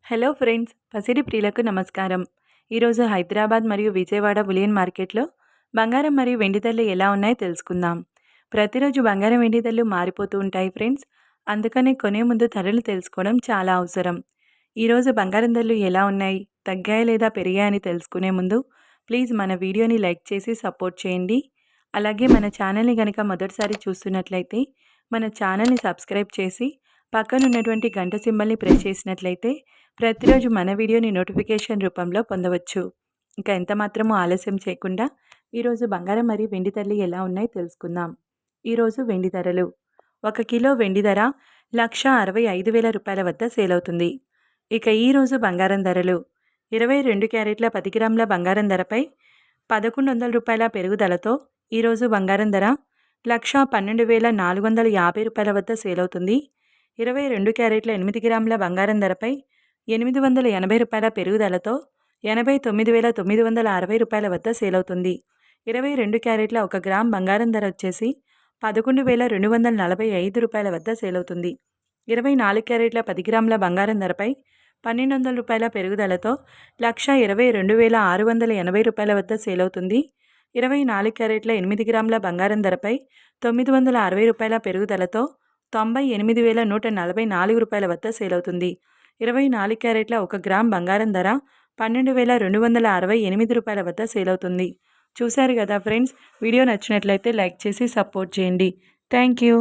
Hello friends, పసిడి ప్రియులకు నమస్కారం. ఈరోజు హైదరాబాద్ మరియు విజయవాడ బులియన్ మార్కెట్లో బంగారం మరియు వెండి ధరలు ఎలా ఉన్నాయో తెలుసుకుందాం. ప్రతిరోజు బంగారం వెండి ధరలు మారిపోతూ ఉంటాయి ఫ్రెండ్స్. అందుకనే కొనే ముందు ధరలు తెలుసుకోవడం చాలా అవసరం. ఈరోజు బంగారం ధరలు ఎలా ఉన్నాయి, తగ్గాయా లేదా పెరిగాయని తెలుసుకునే ముందు ప్లీజ్ మన వీడియోని లైక్ చేసి సపోర్ట్ చేయండి. అలాగే మన ఛానల్ని కనుక మొదటిసారి చూస్తున్నట్లయితే మన ఛానల్ని సబ్స్క్రైబ్ చేసి పక్కనున్నటువంటి గంట సింబల్ని ప్రెస్ చేసినట్లయితే ప్రతిరోజు మన వీడియోని నోటిఫికేషన్ రూపంలో పొందవచ్చు. ఇంకా ఎంత మాత్రమూ ఆలస్యం చేయకుండా ఈరోజు బంగారం మరియు వెండి ధరలు ఎలా ఉన్నాయో తెలుసుకుందాం. ఈరోజు వెండి ధరలు: 1 కిలో వెండి ధర 1,65,000 రూపాయల వద్ద సేల్ అవుతుంది. ఇక ఈరోజు బంగారం ధరలు: 22 క్యారెట్ల 10 గ్రాముల బంగారం ధరపై 1,100 రూపాయల పెరుగుదలతో ఈరోజు బంగారం ధర 1,12,450 రూపాయల వద్ద సేల్ అవుతుంది. 22 క్యారెట్ల 8 గ్రాముల బంగారం ధరపై 880 రూపాయల పెరుగుదలతో 89,960 రూపాయల వద్ద సేల్ అవుతుంది. 22 క్యారెట్ల 1 గ్రామ్ బంగారం ధర వచ్చేసి 11,245 రూపాయల వద్ద సేల్ అవుతుంది. 24 క్యారెట్ల 10 గ్రాముల బంగారం ధరపై 1,200 రూపాయల పెరుగుదలతో 1,22,680 రూపాయల వద్ద సేల్ అవుతుంది. 24 క్యారెట్ల 8 గ్రాముల బంగారం ధరపై 960 రూపాయల పెరుగుదలతో 98,144 రూపాయల వద్ద సేల్ అవుతుంది. 24 క్యారెట్ల 1 గ్రామ్ బంగారం ధర 12,268 రూపాయల వద్ద సేల్ అవుతుంది. చూశారు కదా ఫ్రెండ్స్, వీడియో నచ్చినట్లయితే లైక్ చేసి సపోర్ట్ చేయండి. Thank you.